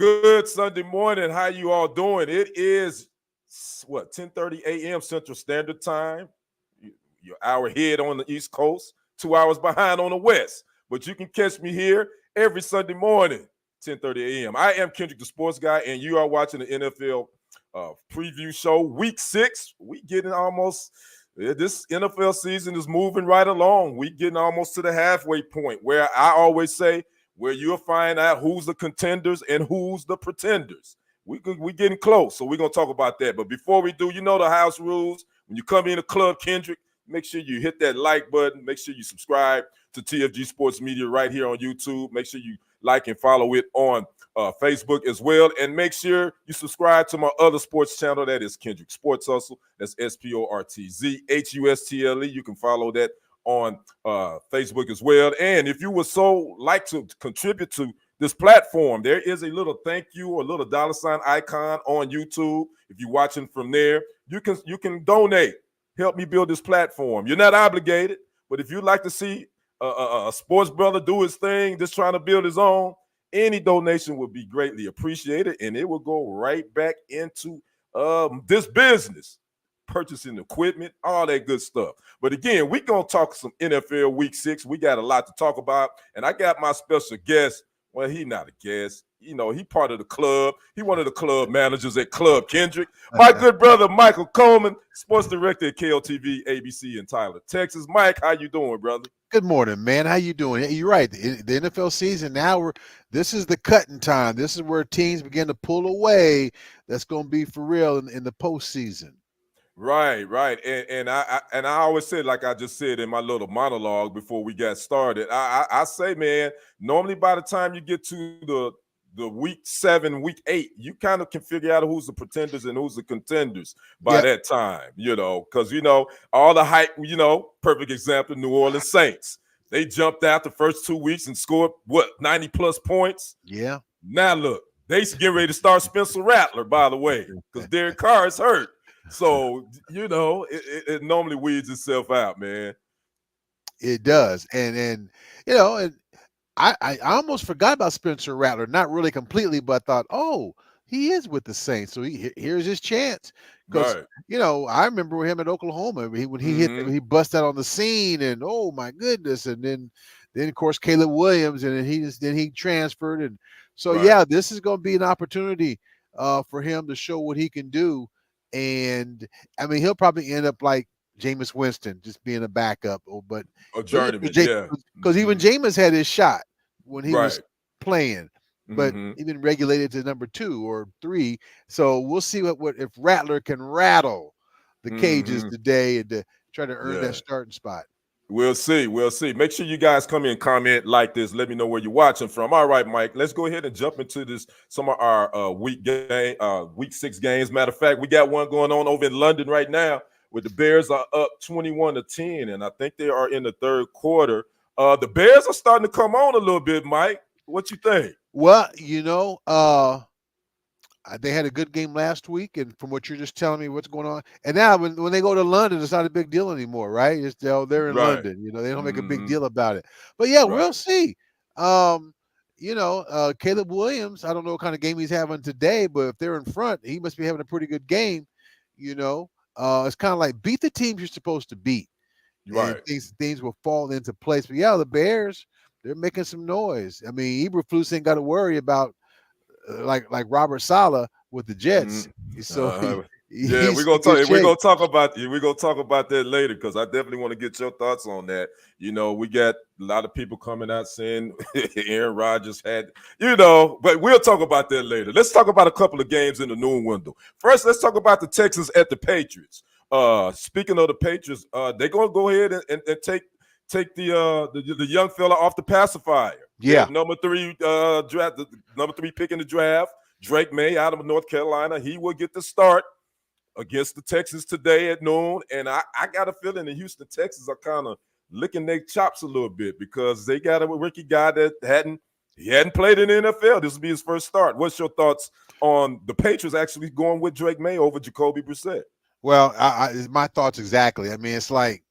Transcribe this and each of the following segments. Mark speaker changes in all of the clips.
Speaker 1: Good Sunday morning. How you all doing? It is what 10:30 a.m. Central Standard Time. You're hour ahead on the East Coast, 2 hours behind on the West. But you can catch me here every Sunday morning, 10:30 a.m. I am Kendrick, the sports guy, and you are watching the NFL preview show, Week 6. We getting almost this NFL season is moving right along. We getting almost to the halfway point where I always say where you'll find out who's the contenders and who's the pretenders. We getting close, so we're gonna talk about that. But before we do, you know the house rules. When you come in the club, Kendrick, make sure you hit that like button. Make sure you subscribe to TFG Sports Media right here on YouTube. Make sure you like and follow it on Facebook as well. And make sure you subscribe to my other sports channel. That is Kendrick Sports Hustle. That's SportzHustle. You can follow that on Facebook as well. And if you would so like to contribute to this platform, there is a little thank you or a little dollar sign icon on YouTube. If you're watching from there, you can donate. Help me build this platform. You're not obligated, but if you'd like to see a sports brother do his thing, just trying to build his own, any donation would be greatly appreciated, and it will go right back into this business, purchasing equipment, all that good stuff. But again, we're going to talk some NFL Week 6. We got a lot to talk about, and I got my special guest. Well, he not a guest. You know, he part of the club. He one of the club managers at Club Kendrick. My good brother, Michael Coleman, sports director at KLTV, ABC in Tyler, Texas. Mike, how you doing, brother?
Speaker 2: Good morning, man. How you doing? You're right. The NFL season now, this is the cutting time. This is where teams begin to pull away. That's going to be for real in the postseason.
Speaker 1: Right. And I always said, like I just said in my little monologue before we got started, I say, man, normally by the time you get to the week 7, week 8, you kind of can figure out who's the pretenders and who's the contenders by that time, because all the hype, perfect example, New Orleans Saints. They jumped out the first 2 weeks and scored 90 plus points.
Speaker 2: Yeah.
Speaker 1: Now look, they getting ready to start Spencer Rattler, by the way, because Derek Carr is hurt. So, it normally weeds itself out, man.
Speaker 2: It does. And I almost forgot about Spencer Rattler, not really completely, but I thought, oh, he is with the Saints. So here's his chance. Because, I remember him at Oklahoma. When he bust out on the scene and, oh, my goodness. And then of course, Caleb Williams. And then he transferred. And so, this is going to be an opportunity for him to show what he can do. And I mean, he'll probably end up like Jameis Winston, just being a backup, but
Speaker 1: a journeyman,
Speaker 2: because even Jameis had his shot when he was playing, but even regulated to number 2 or 3. So we'll see what if Rattler can rattle the cages today and to try to earn that starting spot.
Speaker 1: We'll see. Make sure you guys come in, comment, like this. Let me know where you're watching from. All right, Mike, let's go ahead and jump into some of our week 6 games. Matter of fact, we got one going on over in London right now where the Bears are up 21-10, and I think they are in the third quarter. The Bears are starting to come on a little bit, Mike. What you think?
Speaker 2: Well, they had a good game last week, and from what you're just telling me, what's going on, and now when they go to London, it's not a big deal anymore, right? It's they're in London, they don't make a big deal about it. But we'll see. Caleb Williams, I don't know what kind of game he's having today, but if they're in front, he must be having a pretty good game. It's kind of like beat the teams you're supposed to beat,
Speaker 1: right?
Speaker 2: And things will fall into place. But the Bears, they're making some noise. I mean, Eberflus ain't got to worry about. Like Robert Saleh with the Jets. So
Speaker 1: we're gonna talk about that later, because I definitely want to get your thoughts on that. We got a lot of people coming out saying Aaron Rodgers had, but we'll talk about that later. Let's talk about a couple of games in the noon window. First, let's talk about the Texans at the Patriots. Speaking of the Patriots, they're gonna go ahead and take the young fella off the pacifier.
Speaker 2: Yeah,
Speaker 1: number 3 draft, the number 3 pick in the draft, Drake May out of North Carolina. He will get the start against the Texans today at noon. And I got a feeling the Houston Texans are kind of licking their chops a little bit, because they got a rookie guy that hadn't played in the NFL. This will be his first start. What's your thoughts on the Patriots actually going with Drake May over Jacoby Brissett?
Speaker 2: Well, my thoughts exactly. I mean, it's like,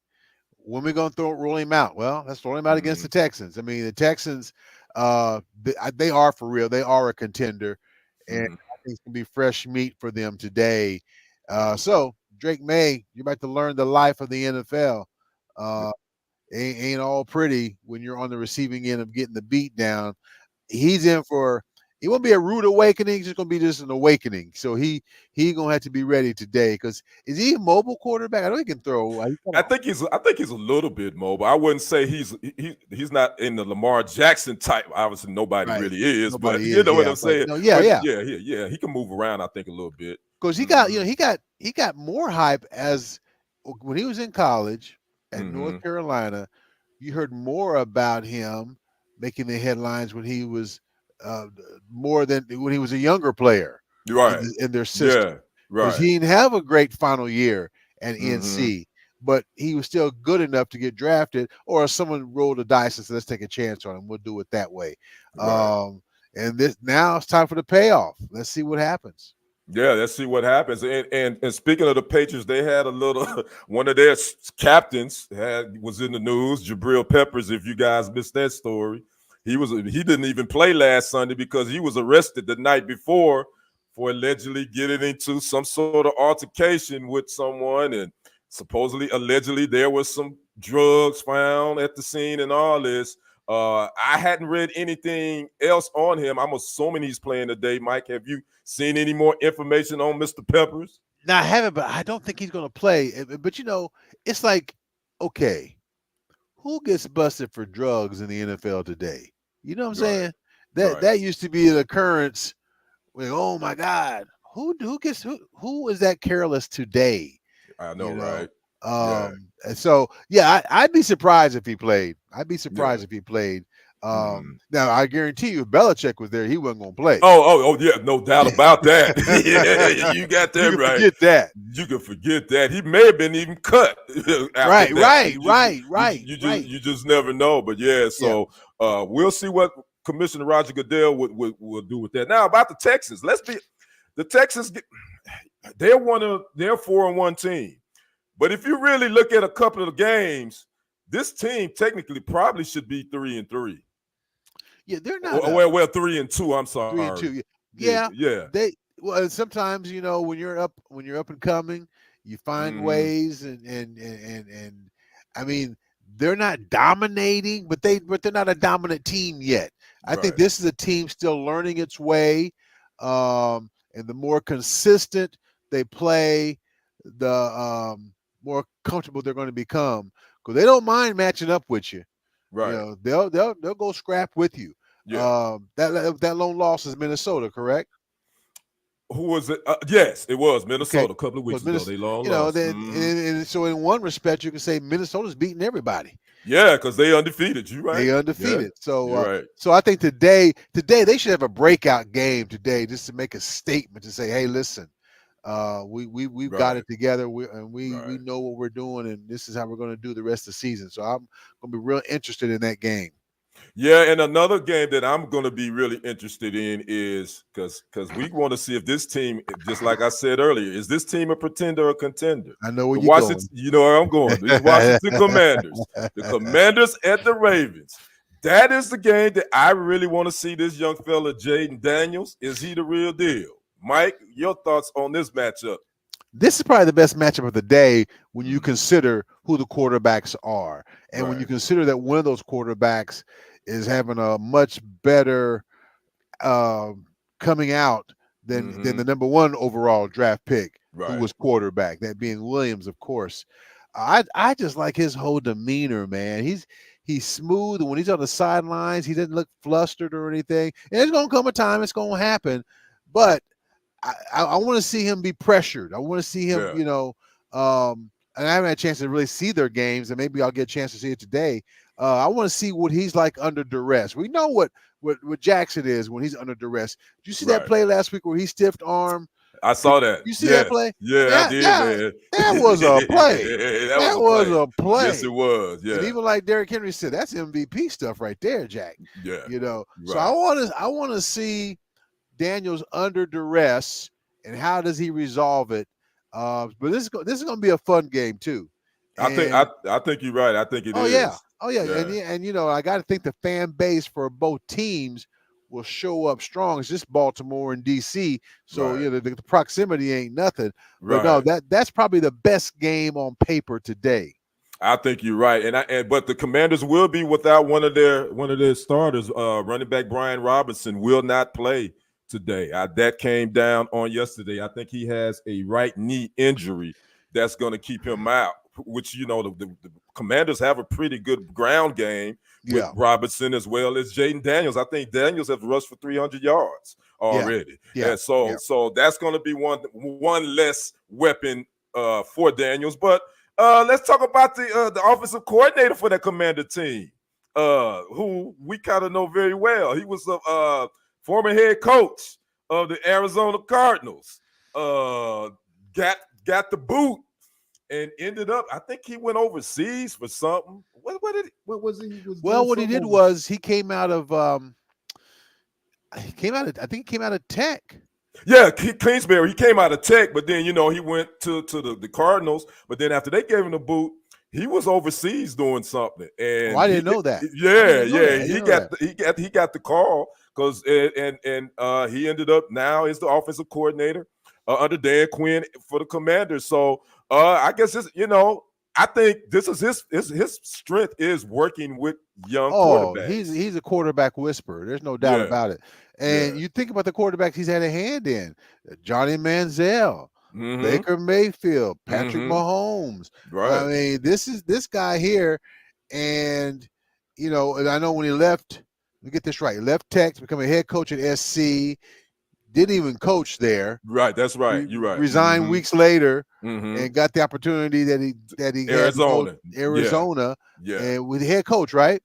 Speaker 2: when we going to roll him out? Well, let's roll him out against the Texans. I mean, the Texans, they are for real. They are a contender. and I think it's gonna be fresh meat for them today. So Drake May, you're about to learn the life of the NFL. Uh, ain't all pretty when you're on the receiving end of getting the beat down. He's in for it won't be a rude awakening, it's just gonna be just an awakening. So he gonna have to be ready today because is he a mobile quarterback? I know he can throw.
Speaker 1: I think he's a little bit mobile. I wouldn't say he's not in the Lamar Jackson type. Obviously, nobody
Speaker 2: Right.
Speaker 1: really is, but
Speaker 2: Nobody
Speaker 1: you
Speaker 2: is,
Speaker 1: know what
Speaker 2: yeah,
Speaker 1: I'm
Speaker 2: but
Speaker 1: saying.
Speaker 2: no, yeah,
Speaker 1: But
Speaker 2: yeah.
Speaker 1: yeah, he can move around. I think a little bit.
Speaker 2: Because he got, he got more hype as when he was in college at North Carolina. You heard more about him making the headlines when he was uh, more than when he was a younger player
Speaker 1: Right.
Speaker 2: in their system.
Speaker 1: Yeah.
Speaker 2: Because
Speaker 1: Right.
Speaker 2: he didn't have a great final year at
Speaker 1: Mm-hmm.
Speaker 2: NC, but he was still good enough to get drafted. Or someone rolled the dice and said, "Let's take a chance on him. We'll do it that way."
Speaker 1: Right.
Speaker 2: And this now it's time for the payoff. Let's see what happens.
Speaker 1: Yeah, let's see what happens. And speaking of the Patriots, they had a little one of their captains was in the news, Jabril Peppers. If you guys missed that story, he didn't even play last Sunday because he was arrested the night before for allegedly getting into some sort of altercation with someone, and supposedly allegedly there was some drugs found at the scene and all this. I hadn't read anything else on him. I'm assuming he's playing today. Mike, have you seen any more information on Mr. Peppers?
Speaker 2: Now I haven't, but I don't think he's going to play. But it's like, okay, who gets busted for drugs in the NFL today? You know what I'm
Speaker 1: Right,
Speaker 2: saying?
Speaker 1: right.
Speaker 2: That used to be an occurrence. Like, oh my God, who is that careless today?
Speaker 1: I know,
Speaker 2: You know.
Speaker 1: right? Yeah,
Speaker 2: And so yeah, I'd be surprised if he played. I'd be
Speaker 1: yeah.
Speaker 2: surprised if he played.
Speaker 1: Mhm.
Speaker 2: Now I guarantee you, if Belichick was there, he wasn't going to play.
Speaker 1: Oh, yeah, no doubt about that. Yeah, you got
Speaker 2: You
Speaker 1: that
Speaker 2: can
Speaker 1: right.
Speaker 2: forget that.
Speaker 1: You can forget that. He may have been even cut after that. You just never know. But yeah,
Speaker 2: Yeah.
Speaker 1: so we'll see what Commissioner Roger Goodell will do with that. Now about the Texans. The Texans. They're 4-1 team. But if you really look at a couple of the games, this team technically probably should be 3-3.
Speaker 2: Yeah, they're not
Speaker 1: Well, 3-2. I'm
Speaker 2: 3-2.
Speaker 1: sorry.
Speaker 2: Yeah,
Speaker 1: Yeah.
Speaker 2: sometimes when you're up and coming, you find
Speaker 1: Mm-hmm.
Speaker 2: ways and I mean they're not dominating, but they're not a dominant team yet. I think
Speaker 1: Right.
Speaker 2: this is a team still learning its way, and the more consistent they play, the more comfortable they're going to become because they don't mind matching up with you.
Speaker 1: Right.
Speaker 2: They'll go scrap with you.
Speaker 1: Yeah.
Speaker 2: That lone loss is Minnesota, correct?
Speaker 1: Who was it? Yes, it was
Speaker 2: Okay,
Speaker 1: Minnesota a couple of weeks
Speaker 2: because
Speaker 1: ago. They long
Speaker 2: you know,
Speaker 1: lost.
Speaker 2: then and so in one respect, you can say Minnesota's beating everybody.
Speaker 1: Yeah, because they undefeated. You right?
Speaker 2: They
Speaker 1: Yeah,
Speaker 2: undefeated.
Speaker 1: you're right.
Speaker 2: So I think today they should have a breakout game today just to make a statement to say, hey, listen, we've got it together. We know what we're doing, and this is how we're going to do the rest of the season. So I'm going to be real interested in that game.
Speaker 1: Yeah, and another game that I'm going to be really interested in is because we want to see if this team, just like I said earlier, is this team a pretender or a contender?
Speaker 2: I know where
Speaker 1: The
Speaker 2: you're
Speaker 1: Washington,
Speaker 2: going.
Speaker 1: you know where I'm going. The Washington Commanders. The Commanders at the Ravens. That is the game that I really want to see this young fella, Jaden Daniels. Is he the real deal? Mike, your thoughts on this matchup?
Speaker 2: This is probably the best matchup of the day when you consider who the quarterbacks are. And when you consider that one of those quarterbacks is having a much better coming out than the number one overall draft pick who was quarterback, that being Williams, of course. I just like his whole demeanor, man. He's smooth, and when he's on the sidelines, he doesn't look flustered or anything. And it's gonna come a time, it's gonna happen, but I want to see him be pressured. I want to see him, and I haven't had a chance to really see their games, and maybe I'll get a chance to see it today. I want to see what he's like under duress. We know what Jackson is when he's under duress. Did you see that play last week where he stiffed arm?
Speaker 1: I saw that.
Speaker 2: You see that play?
Speaker 1: Yeah, I did, man.
Speaker 2: That was a play. that was a play.
Speaker 1: Yes, it was. Yeah.
Speaker 2: And even like Derrick Henry said, that's MVP stuff right there, Jack.
Speaker 1: Yeah.
Speaker 2: So I want to see Daniels under duress and how does he resolve it. But this is going to be a fun game too.
Speaker 1: I think you're right. I think it is.
Speaker 2: Yeah. And I got to think the fan base for both teams will show up strong. It's just Baltimore and DC, so
Speaker 1: Right.
Speaker 2: the proximity ain't nothing. But no,
Speaker 1: Right.
Speaker 2: that's probably the best game on paper today.
Speaker 1: I think you're right, but the Commanders will be without one of their starters. Running back Brian Robinson will not play today. That came down on yesterday. I think he has a right knee injury that's going to keep him out. Which the Commanders have a pretty good ground game with Robinson as well as Jaden Daniels. I think Daniels has rushed for 300 yards already.
Speaker 2: Yeah.
Speaker 1: And so that's going to be one less weapon for Daniels, but. Let's talk about the offensive coordinator for that Commander team, who we kind of know very well. He was a former head coach of the Arizona Cardinals. Got the boot and ended up. I think he went overseas for something. What was he?
Speaker 2: Well, what he did was he came out of I think he came out of Tech.
Speaker 1: Yeah, Kingsbury. He came out of Tech, but then he went to the Cardinals. But then after they gave him the boot, he was overseas doing something. And
Speaker 2: I didn't know that.
Speaker 1: He got the call because he ended up now is the offensive coordinator under Dan Quinn for the Commanders. So I guess I think this is his strength is working with young quarterbacks.
Speaker 2: He's a quarterback whisperer. There's no doubt about it. And you think about the quarterbacks he's had a hand in: Johnny Manziel, Baker Mayfield, Patrick Mahomes.
Speaker 1: Right.
Speaker 2: I mean, this guy here, and and I know when he left. Let me get this right. He left Tech to become a head coach at SC. Didn't even coach there.
Speaker 1: Right, that's right. You're right.
Speaker 2: Resigned weeks later and got the opportunity that he
Speaker 1: Arizona.
Speaker 2: And with the head coach, right?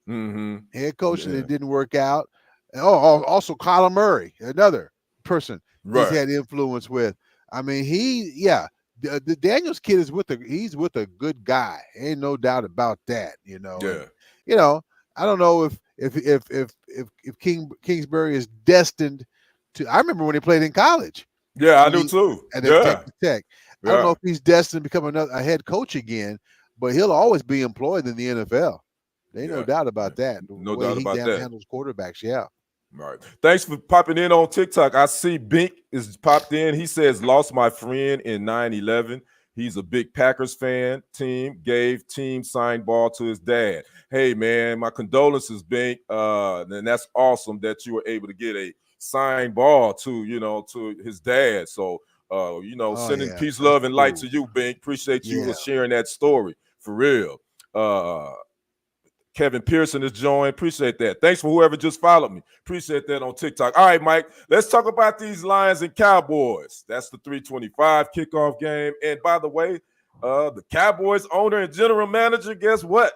Speaker 2: Head coach, and it didn't work out. And also Kyler Murray, another person he's had influence with. I mean, the Daniels kid is he's with a good guy. Ain't no doubt about that.
Speaker 1: Yeah.
Speaker 2: I don't know if Kingsbury is destined. I remember when he played in college.
Speaker 1: Yeah, I do too.
Speaker 2: At Texas Tech. I don't know if he's destined to become a head coach again, but he'll always be employed in the NFL. There ain't no doubt about that.
Speaker 1: No doubt about that.
Speaker 2: He handles quarterbacks,
Speaker 1: Right. Thanks for popping in on TikTok. I see Bink is popped in. He says, lost my friend in 9/11. He's a big Packers fan. Gave team signed ball to his dad. Hey, man, my condolences, Bink. And that's awesome that you were able to get a signed ball to his dad. So sending peace, love, and light to you, Bink. Appreciate you sharing that story for real. Kevin Pearson has joined. Appreciate that. Thanks for whoever just followed me. Appreciate that on TikTok. All right, Mike, let's talk about these Lions and Cowboys. That's the 3:25 kickoff game. And by the way, the Cowboys owner and general manager, guess what?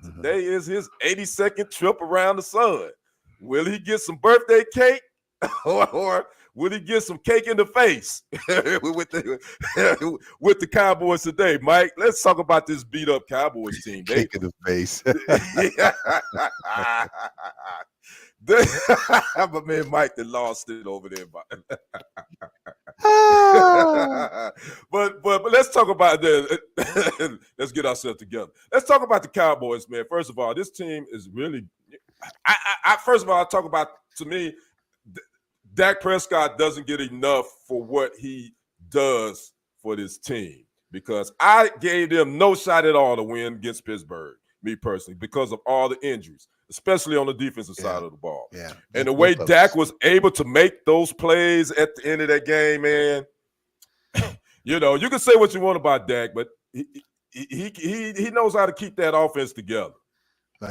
Speaker 1: Today is his 82nd trip around the sun. Will he get some birthday cake or will he get some cake in the face with the Cowboys today? Mike, let's talk about this beat up Cowboys team.
Speaker 2: Cake in the face.
Speaker 1: But man, Mike, they lost it over there. but let's talk about that. Let's get ourselves together. Let's talk about the Cowboys, man. First of all, this team is really. First of all, I talk about, to me, Dak Prescott doesn't get enough for what he does for this team, because I gave them no shot at all to win against Pittsburgh, me personally, because of all the injuries, especially on the defensive side of the ball.
Speaker 2: Yeah.
Speaker 1: And the way Dak was able to make those plays at the end of that game, man, you can say what you want about Dak, but he knows how to keep that offense together.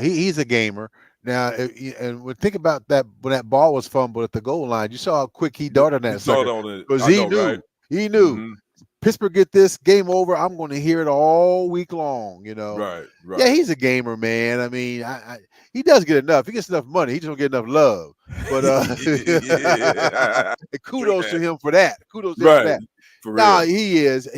Speaker 2: He's a gamer. Now, and think about that when that ball was fumbled at the goal line. You saw how quick he darted that sucker, because he knew. Right? He knew. Pittsburgh get this, game over. I'm going to hear it all week long.
Speaker 1: Right.
Speaker 2: Yeah, he's a gamer, man. I mean, he does get enough. He gets enough money. He just don't get enough love. But kudos to him for that. Kudos to him for that.
Speaker 1: For real.
Speaker 2: No, he is.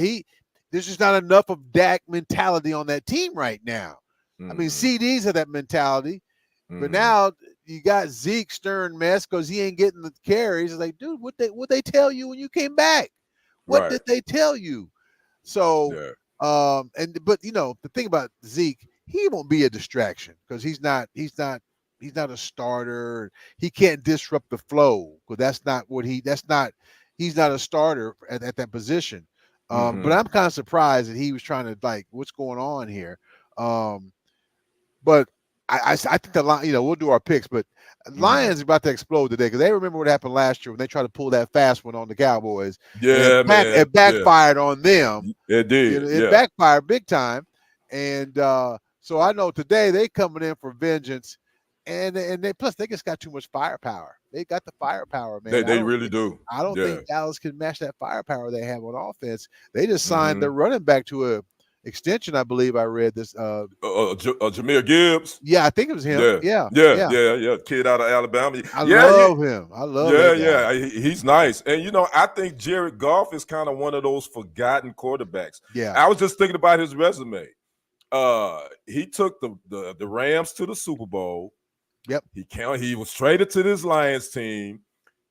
Speaker 2: There's just not enough of Dak mentality on that team right now. I mean, CDs have that mentality. But now you got Zeke stirring mess because he ain't getting the carries. It's like, dude, what they tell you when you came back? What did they tell you? So, but the thing about Zeke, he won't be a distraction because he's not he's not a starter. He can't disrupt the flow because that's not what he. That's not. He's not a starter at that position. But
Speaker 1: Hmm.
Speaker 2: I'm kind of surprised that he was trying to like, what's going on here. Um, but I think the Lions, we'll do our picks, but
Speaker 1: Hmm.
Speaker 2: Lions about to explode today because they remember what happened last year when they tried to pull that fast one on the Cowboys, and
Speaker 1: Yeah, man.
Speaker 2: it
Speaker 1: Yeah,
Speaker 2: backfired on them.
Speaker 1: it did.
Speaker 2: It
Speaker 1: Yeah.
Speaker 2: backfired big time, and so I know today they coming in for vengeance, and they plus they just got too much firepower. They got the firepower,
Speaker 1: They
Speaker 2: man.
Speaker 1: they really do.
Speaker 2: I don't
Speaker 1: Yeah.
Speaker 2: think Dallas can match that firepower they have on offense. They just signed
Speaker 1: Hmm.
Speaker 2: their running back to a extension, I believe. I read this.
Speaker 1: Jameer Gibbs.
Speaker 2: Yeah, I think it was him.
Speaker 1: Yeah,
Speaker 2: Yeah,
Speaker 1: yeah,
Speaker 2: yeah.
Speaker 1: yeah, yeah. Kid out of Alabama.
Speaker 2: I
Speaker 1: Yeah,
Speaker 2: love him. I love
Speaker 1: yeah,
Speaker 2: that guy.
Speaker 1: yeah. He's nice. And I think Jared Goff is kind of one of those forgotten quarterbacks.
Speaker 2: Yeah.
Speaker 1: I was just thinking about his resume. He took the Rams to the Super Bowl.
Speaker 2: Yep.
Speaker 1: He was traded to this Lions team,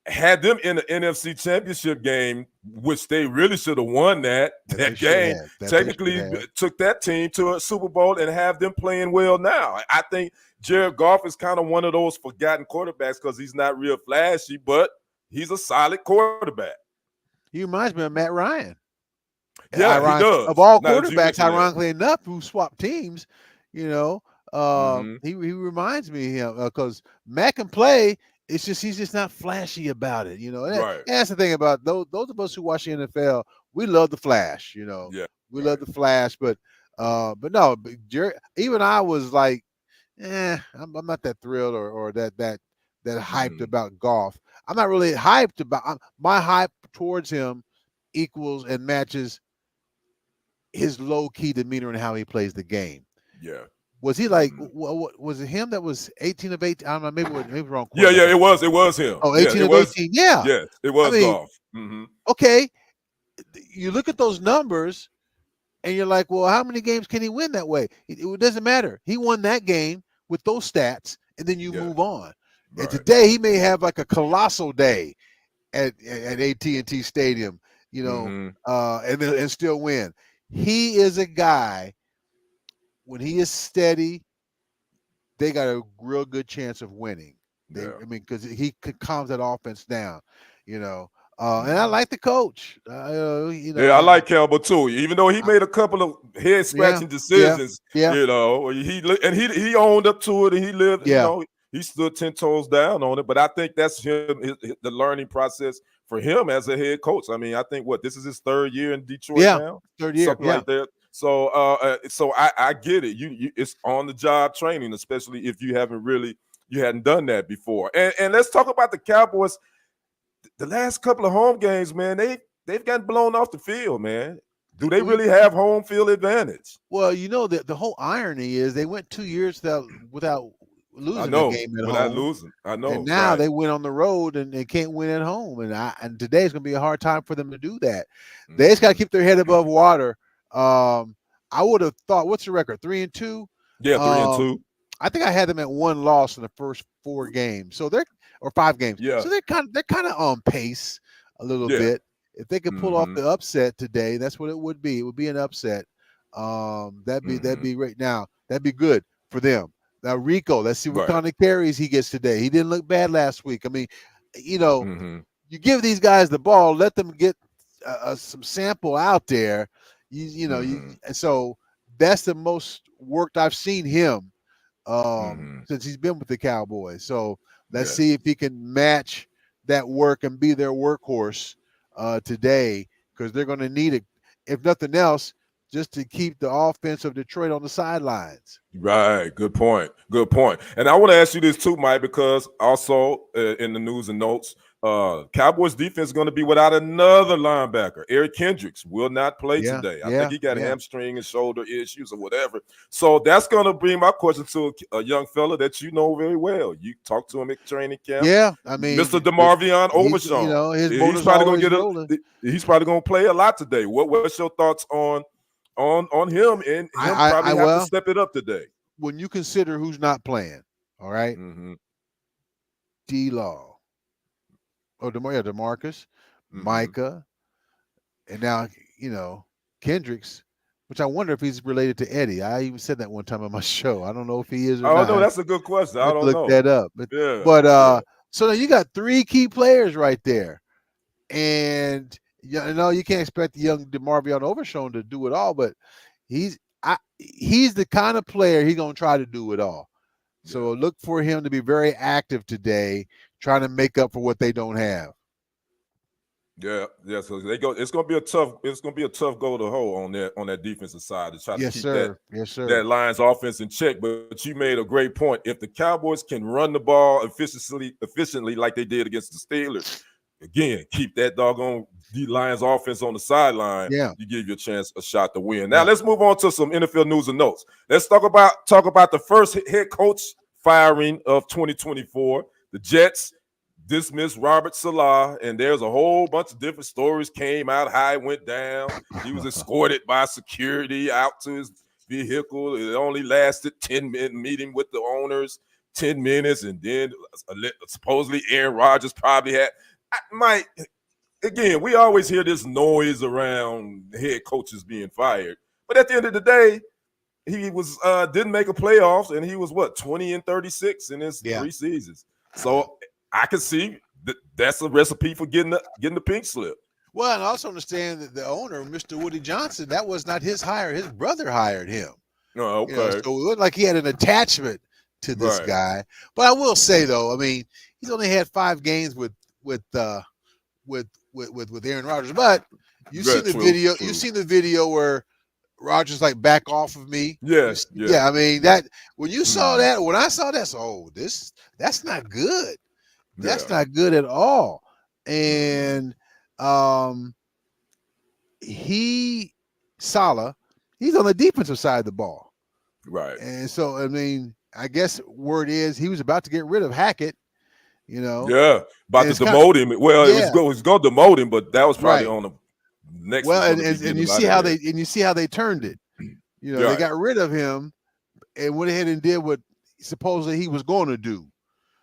Speaker 1: had them in the NFC Championship game, which they really should have won that
Speaker 2: They should
Speaker 1: game.
Speaker 2: have. That they should
Speaker 1: Technically,
Speaker 2: have.
Speaker 1: took that team to a Super Bowl and have them playing well now. I think Jared Goff is kind of one of those forgotten quarterbacks because he's not real flashy, but he's a solid quarterback.
Speaker 2: He reminds me of Matt Ryan.
Speaker 1: Yeah, he
Speaker 2: Ironic of
Speaker 1: does.
Speaker 2: all
Speaker 1: Now that you
Speaker 2: quarterbacks,
Speaker 1: mention that.
Speaker 2: ironically enough, who swapped teams, you know,
Speaker 1: Hmm.
Speaker 2: he reminds me of him because Matt can play. It's just he's just not flashy about it, And
Speaker 1: Right.
Speaker 2: that's the thing about those of us who watch the NFL. We love the flash,
Speaker 1: Yeah.
Speaker 2: We love
Speaker 1: Right.
Speaker 2: the flash, but no, even I was like, I'm not that thrilled or that hyped
Speaker 1: Hmm.
Speaker 2: about golf. I'm not really hyped about my hype towards him equals and matches his low key demeanor and how he plays the game.
Speaker 1: Yeah.
Speaker 2: Was he like?
Speaker 1: Hmm.
Speaker 2: Was it him that was 18 of 18? I don't know. Maybe wrong
Speaker 1: Yeah,
Speaker 2: quarterback.
Speaker 1: yeah. It was him.
Speaker 2: Oh,
Speaker 1: Yeah,
Speaker 2: 18
Speaker 1: it
Speaker 2: of
Speaker 1: was.
Speaker 2: 18. Yeah.
Speaker 1: Yes, it
Speaker 2: I
Speaker 1: was
Speaker 2: mean,
Speaker 1: golf. Hmm.
Speaker 2: okay. You look at those numbers and you're like, well, how many games can he win that way? It doesn't matter. He won that game with those stats, and then you
Speaker 1: Yeah.
Speaker 2: move on. And
Speaker 1: Right.
Speaker 2: today he may have like a colossal day at AT&T Stadium,
Speaker 1: Hmm.
Speaker 2: and still win. He is a guy when he is steady, they got a real good chance of winning.
Speaker 1: Yeah.
Speaker 2: Because he calms that offense down, you know. And I
Speaker 1: Mhm.
Speaker 2: like the coach.
Speaker 1: Yeah, I like Campbell too. Even though he
Speaker 2: I
Speaker 1: made a couple of head
Speaker 2: yeah,
Speaker 1: scratching
Speaker 2: yeah,
Speaker 1: decisions,
Speaker 2: yeah,
Speaker 1: he owned up to it, and he lived.
Speaker 2: yeah,
Speaker 1: He stood 10 toes down on it. But I think that's him, the learning process for him as a head coach. I mean, I think this is his third year in Detroit
Speaker 2: yeah.
Speaker 1: now,
Speaker 2: Third year,
Speaker 1: something
Speaker 2: yeah,
Speaker 1: like that. So I get it. It's on the job training, especially if you hadn't done that before. And let's talk about the Cowboys. The last couple of home games, man, they've gotten blown off the field, man. Do they
Speaker 2: we,
Speaker 1: really have home field advantage?
Speaker 2: well, the whole irony is they went 2 years without
Speaker 1: I
Speaker 2: losing a
Speaker 1: know,
Speaker 2: game at
Speaker 1: without
Speaker 2: home,
Speaker 1: losing. I
Speaker 2: and
Speaker 1: know,
Speaker 2: now
Speaker 1: right.
Speaker 2: they went on the road and they can't win at home. And today's gonna be a hard time for them to do that. They just got to
Speaker 1: Hmm.
Speaker 2: keep their head above water. I would have thought, what's the record? 3-2.
Speaker 1: Yeah, three and
Speaker 2: Um,
Speaker 1: two.
Speaker 2: I think I had them at one loss in the first 4 games, so they're or 5 games.
Speaker 1: Yeah,
Speaker 2: So they're kind of on pace a little
Speaker 1: yeah.
Speaker 2: bit. If they could pull off
Speaker 1: Hmm.
Speaker 2: the upset today, that's what it would be. It would be an upset. That'd
Speaker 1: Hmm.
Speaker 2: be right now. That'd be good for them. Now Rico, let's see what
Speaker 1: Right.
Speaker 2: kind of carries he gets today. He didn't look bad last week. I mean, you know,
Speaker 1: Hmm.
Speaker 2: you give these guys the ball, let them get some sample out there.
Speaker 1: Hmm.
Speaker 2: And so that's the most worked I've seen him
Speaker 1: Hmm.
Speaker 2: since he's been with the Cowboys. So let's see
Speaker 1: Yes.
Speaker 2: if he can match that work and be their workhorse today, because they're going to need it, if nothing else, just to keep the offense of Detroit on the sidelines.
Speaker 1: Right. Good point. Good point. And I want to ask you this too, Mike, because also in the news and notes, Cowboys defense is going to be without another linebacker. Eric Kendricks will not play
Speaker 2: Yeah,
Speaker 1: today. I think
Speaker 2: yeah,
Speaker 1: he got
Speaker 2: yeah.
Speaker 1: hamstring and shoulder issues or whatever. So that's going to bring my question to a young fella that you know very well. You talked to him at training camp,
Speaker 2: Yeah, I
Speaker 1: Mr.
Speaker 2: mean,
Speaker 1: DeMarvion
Speaker 2: he's
Speaker 1: Overshawn.
Speaker 2: his
Speaker 1: He's
Speaker 2: motor's
Speaker 1: probably going
Speaker 2: always
Speaker 1: to
Speaker 2: rolling.
Speaker 1: he's probably going to play a lot today. What's your thoughts on him and him
Speaker 2: I
Speaker 1: probably have to
Speaker 2: well,
Speaker 1: step it up today?
Speaker 2: when you consider who's not playing, all right,
Speaker 1: Mm-hmm.
Speaker 2: D Law, Demarcus,
Speaker 1: Mm-hmm.
Speaker 2: Micah, and now Kendricks. which I wonder if he's related to Eddie. I even said that one time on my show. I don't know if he is or
Speaker 1: Oh
Speaker 2: not.
Speaker 1: no, that's a good question.
Speaker 2: I
Speaker 1: I
Speaker 2: have to
Speaker 1: don't
Speaker 2: look
Speaker 1: know.
Speaker 2: that up.
Speaker 1: Yeah,
Speaker 2: But
Speaker 1: yeah,
Speaker 2: so now you got 3 key players right there, and you can't expect the young DeMarvion Overshown to do it all, but he's the kind of player he's gonna try to do it all. So
Speaker 1: yeah.
Speaker 2: look for him to be very active today, trying to make up for what they don't have.
Speaker 1: Yeah, yeah. So they go. It's gonna be a tough. It's gonna be a tough goal to hold on that defensive side to try to
Speaker 2: Yes,
Speaker 1: keep that
Speaker 2: sir. Yes, sir.
Speaker 1: that Lions offense in check. But you made a great point. If the Cowboys can run the ball efficiently like they did against the Steelers, again, keep that doggone the Lions offense on the sideline.
Speaker 2: Yeah.
Speaker 1: You give your chance a shot to win. Now
Speaker 2: Yeah.
Speaker 1: let's move on to some NFL news and notes. Let's talk about the first head coach firing of 2024. The Jets dismissed Robert Salah, and there's a whole bunch of different stories came out how it went down. He was escorted by security out to his vehicle. It only lasted 10-minute meeting with the owners, 10 minutes, and then supposedly Aaron Rodgers probably had. Again, we always hear this noise around head coaches being fired, but at the end of the day, he was didn't make a playoffs, and he was 20-36 in his 3 seasons. So I can see that's a recipe for getting the pink slip.
Speaker 2: Well, and I also understand that the owner, Mr. Woody Johnson, that was not his hire. His brother hired him.
Speaker 1: Oh, okay.
Speaker 2: So it wasn't like he had an attachment to this guy. But I will say though, I mean, he's only had 5 games with Aaron Rodgers. But you've seen the video. You've seen the video where Rodgers like back off of me.
Speaker 1: Yeah.
Speaker 2: I mean that when you saw that, when I saw that, that's not good. That's not good at all. And Salah, he's on the defensive side of the ball.
Speaker 1: Right.
Speaker 2: And so, I mean, I guess word is he was about to get rid of Hackett,
Speaker 1: Yeah, about to demote him. Well, it was going to demote him, but that was probably on the next.
Speaker 2: Well, and you see how they turned it. They got rid of him and went ahead and did what supposedly he was going to do.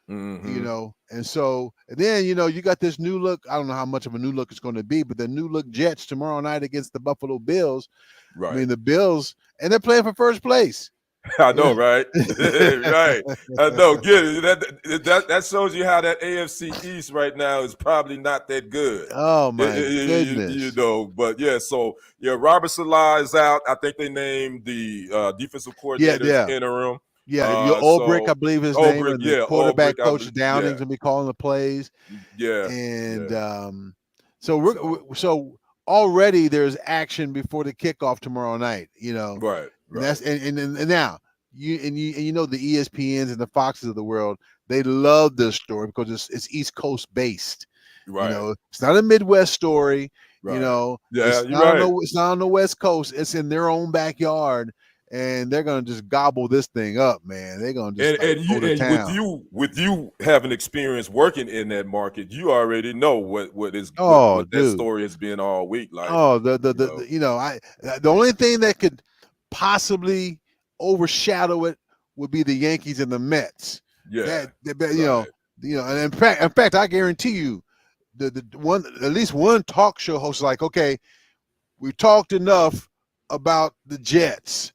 Speaker 1: Mm-hmm.
Speaker 2: And so and then you got this new look. I don't know how much of a new look it's going to be, but the new look Jets tomorrow night against the Buffalo Bills.
Speaker 1: Right.
Speaker 2: I mean the Bills, and they're playing for first place.
Speaker 1: I know, right? Right. I know. Get it. That shows you how that AFC East right now is probably not that good.
Speaker 2: Oh my goodness.
Speaker 1: But so Robert Salah is out. I think they named the defensive coordinator interim.
Speaker 2: Yeah, Ulbrich, I believe his name, and the quarterback coach Downing's gonna be calling the plays.
Speaker 1: Yeah,
Speaker 2: and so already there's action before the kickoff tomorrow night.
Speaker 1: Right.
Speaker 2: And that's and now the ESPNs and the Foxes of the world, they love this story because it's East Coast based.
Speaker 1: Right.
Speaker 2: It's not a Midwest story.
Speaker 1: Right.
Speaker 2: It's not on the West Coast. It's in their own backyard. And they're gonna just gobble this thing up, man. They're gonna just go to town.
Speaker 1: With you having experience working in that market, you already know what that story has been all week. Like,
Speaker 2: the only thing that could possibly overshadow it would be the Yankees and the Mets.
Speaker 1: Yeah,
Speaker 2: and in fact, I guarantee you, at least one talk show host is like, okay, we talked enough about the Jets.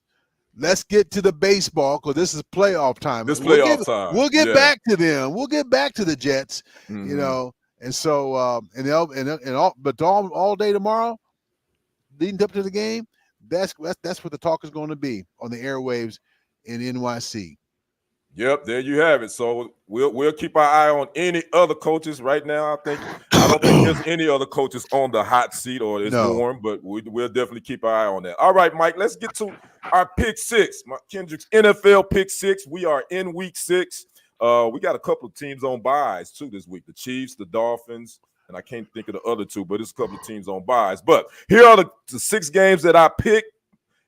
Speaker 2: Let's get to the baseball because this is playoff time.
Speaker 1: Time.
Speaker 2: We'll get back to them. We'll get back to the Jets.
Speaker 1: Mm-hmm.
Speaker 2: And so but all day tomorrow, leading up to the game, that's what the talk is going to be on the airwaves in NYC.
Speaker 1: Yep, there you have it. So we'll keep our eye on any other coaches right now. I don't think there's any other coaches on the hot seat or it's warm, but we'll definitely keep our eye on that. All right, Mike, let's get to our pick 6. Kendrick's NFL pick 6. We are in week 6. We got a couple of teams on buys too this week. The Chiefs, the Dolphins, and I can't think of the other 2, but it's a couple of teams on buys. But here are the 6 games that I picked.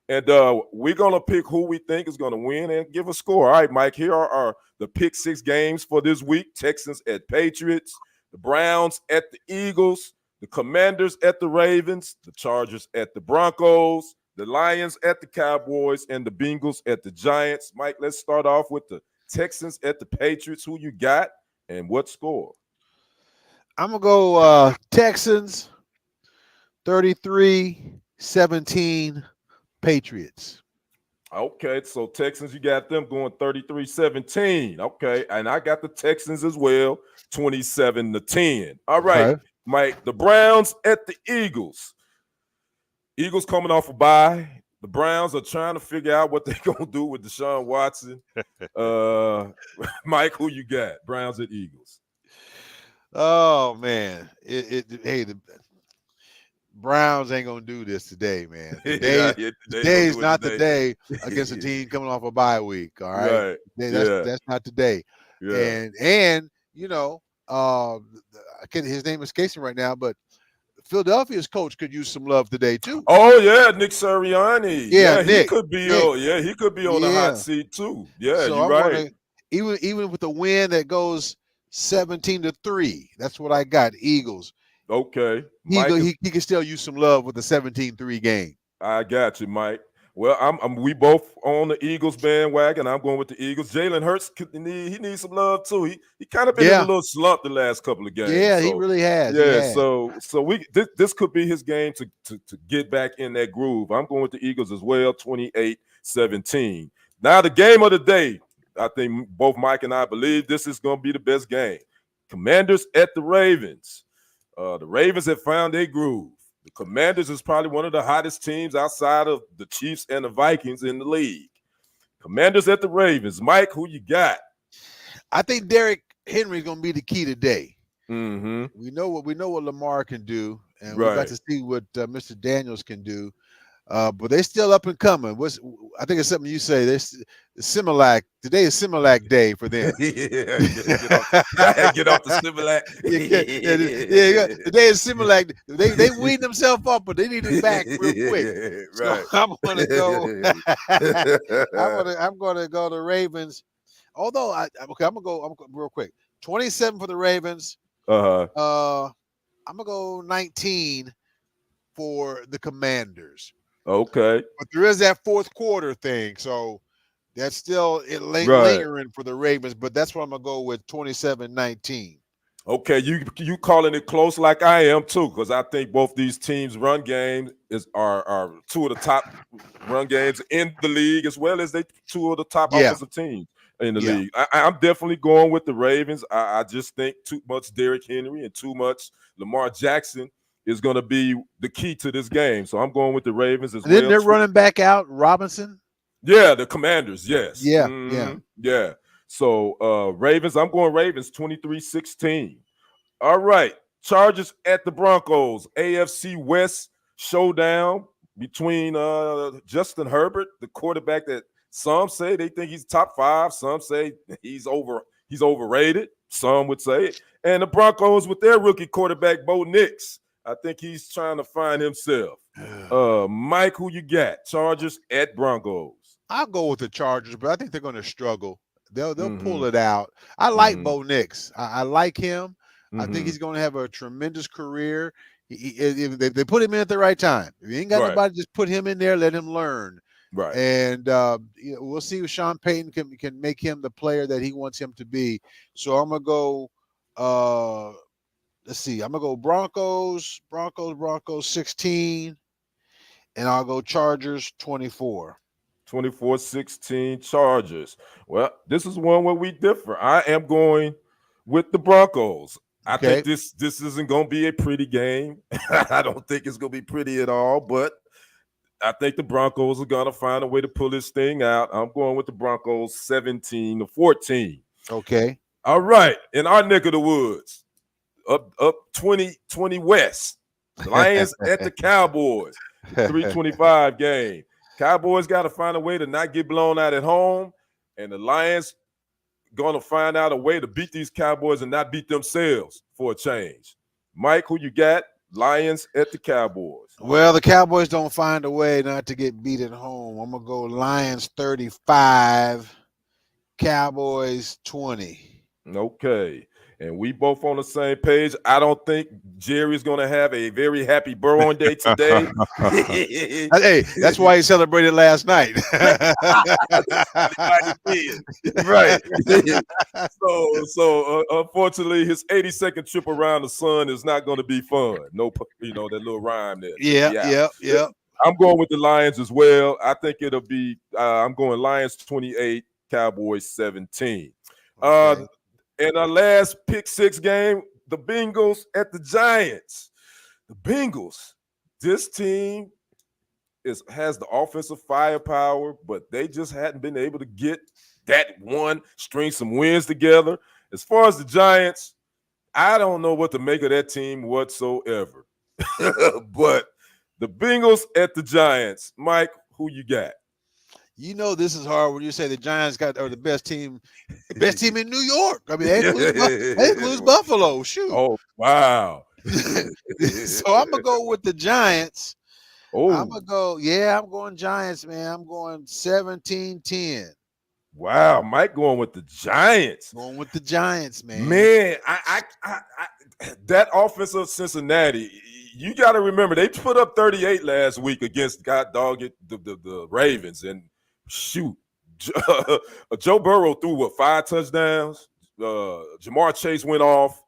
Speaker 1: And we're going to pick who we think is going to win and give a score. All right, Mike, here are the pick 6 games for this week. Texans at Patriots, the Browns at the Eagles, the Commanders at the Ravens, the Chargers at the Broncos, the Lions at the Cowboys, and the Bengals at the Giants. Mike, let's start off with the Texans at the Patriots. Who you got and what score?
Speaker 2: I'm going to go Texans 33-17. Patriots.
Speaker 1: Okay, so Texans, you got them going 33-17. Okay, and I got the Texans as well, 27-10. All right,
Speaker 2: Okay.
Speaker 1: Mike, the Browns at the Eagles. Eagles coming off a bye. The Browns are trying to figure out what they're gonna do with Deshaun Watson. Mike, who you got? Browns at Eagles.
Speaker 2: Oh man, hey, the Browns ain't gonna do this today, man. Today is not the day against a team coming off a bye week. All right,
Speaker 1: Right.
Speaker 2: that's not today.
Speaker 1: Yeah.
Speaker 2: And you know, his name is escapes me right now, but Philadelphia's coach could use some love today too.
Speaker 1: Oh yeah, Nick Sirianni.
Speaker 2: Yeah,
Speaker 1: he
Speaker 2: Nick.
Speaker 1: could be.
Speaker 2: Nick.
Speaker 1: He could be on the hot seat too. Yeah,
Speaker 2: So
Speaker 1: you're
Speaker 2: I'm
Speaker 1: right.
Speaker 2: gonna even with a win that goes 17-3. That's what I got. Eagles.
Speaker 1: Okay,
Speaker 2: He can still use some love with the 17-3 game.
Speaker 1: I got you, Mike. Well, we both on the Eagles bandwagon. I'm going with the Eagles. Jalen Hurts, he needs some love too. He kind of been in a little slump the last couple of games.
Speaker 2: Yeah, so, he really has.
Speaker 1: Yeah, so this could be his game to get back in that groove. I'm going with the Eagles as well, 28-17. Now the game of the day. I think both Mike and I believe this is going to be the best game. Commanders at the Ravens. The Ravens have found their groove. The Commanders is probably one of the hottest teams outside of the Chiefs and the Vikings in the league. Commanders at the Ravens. Mike, who you got?
Speaker 2: I think Derrick Henry is going to be the key today.
Speaker 1: Mm-hmm.
Speaker 2: We know what Lamar can do, and we got to see what Mr. Daniels can do. But they're still up and coming. I think it's something you say. There's Similac. Today is Similac day for them.
Speaker 1: Get off the Similac.
Speaker 2: Today is Similac. They weaned themselves up, but they need it back real quick.
Speaker 1: Right.
Speaker 2: So I'm gonna go. I'm gonna go to Ravens. Although I'm gonna go real quick. 27 for the Ravens. I'm gonna go 19 for the Commanders.
Speaker 1: Okay.
Speaker 2: But there is that fourth quarter thing, so that's still lingering for the Ravens, but that's what I'm going to go with, 27-19.
Speaker 1: Okay, you calling it close like I am too, because I think both these teams' run games are two of the top run games in the league, as well as they two of the top offensive teams in the league. I'm definitely going with the Ravens. I just think too much Derrick Henry and too much Lamar Jackson is going to be the key to this game. So I'm going with the Ravens as well.
Speaker 2: Didn't their running back out, Robinson?
Speaker 1: Yeah, the Commanders, yes.
Speaker 2: Yeah.
Speaker 1: So Ravens, I'm going Ravens 23-16. All right. Chargers at the Broncos. AFC West showdown between Justin Herbert, the quarterback that some say they think he's top 5. Some say he's overrated. Some would say it. And the Broncos with their rookie quarterback, Bo Nix. I think he's trying to find himself. Mike, who you got? Chargers at Broncos.
Speaker 2: I'll go with the Chargers, but I think they're going to struggle. They'll pull it out. I like Bo Nix. I like him. I think he's going to have a tremendous career. They put him in at the right time. If you ain't got nobody, just put him in there, let him learn.
Speaker 1: Right.
Speaker 2: And we'll see if Sean Payton can make him the player that he wants him to be. So I'm going to go let's see. I'm going to go Broncos 16, and I'll go Chargers 24.
Speaker 1: 24-16 Chargers. Well, this is one where we differ. I am going with the Broncos. I think this isn't going to be a pretty game. I don't think it's going to be pretty at all, but I think the Broncos are going to find a way to pull this thing out. I'm going with the Broncos 17-14.
Speaker 2: Okay.
Speaker 1: All right. In our neck of the woods, up 20 West. Lions at the Cowboys. 325 game. Cowboys got to find a way to not get blown out at home, and the Lions going to find out a way to beat these Cowboys and not beat themselves for a change. Mike, who you got? Lions at the Cowboys.
Speaker 2: Well, the Cowboys don't find a way not to get beat at home. I'm going to go Lions 35, Cowboys 20.
Speaker 1: Okay. And we both on the same page. I don't think Jerry's going to have a very happy burrowing day today.
Speaker 2: Hey, that's why he celebrated last night.
Speaker 1: Right. So unfortunately, his 82nd trip around the sun is not going to be fun. No, that little rhyme there.
Speaker 2: Yeah.
Speaker 1: I'm going with the Lions as well. I think it'll be. I'm going Lions 28, Cowboys 17.
Speaker 2: Okay.
Speaker 1: In our last pick six game, the Bengals at the Giants. The Bengals. This team has the offensive firepower, but they just hadn't been able to get that one, string some wins together. As far as the Giants, I don't know what to make of that team whatsoever. But the Bengals at the Giants. Mike, who you got?
Speaker 2: You know this is hard when you say the Giants are the best team in New York. I mean, that includes Buffalo. Shoot.
Speaker 1: Oh, wow.
Speaker 2: So I'm gonna go with the Giants. I'm
Speaker 1: Oh,
Speaker 2: gonna go. Yeah, I'm going Giants, man. I'm going 17-10.
Speaker 1: wow. Mike going with the Giants.
Speaker 2: Going with the Giants, man.
Speaker 1: Man, that offense of Cincinnati, you got to remember they put up 38 last week against God dog it the Ravens, and shoot, Joe Burrow threw what 5 touchdowns. Jamar Chase went off.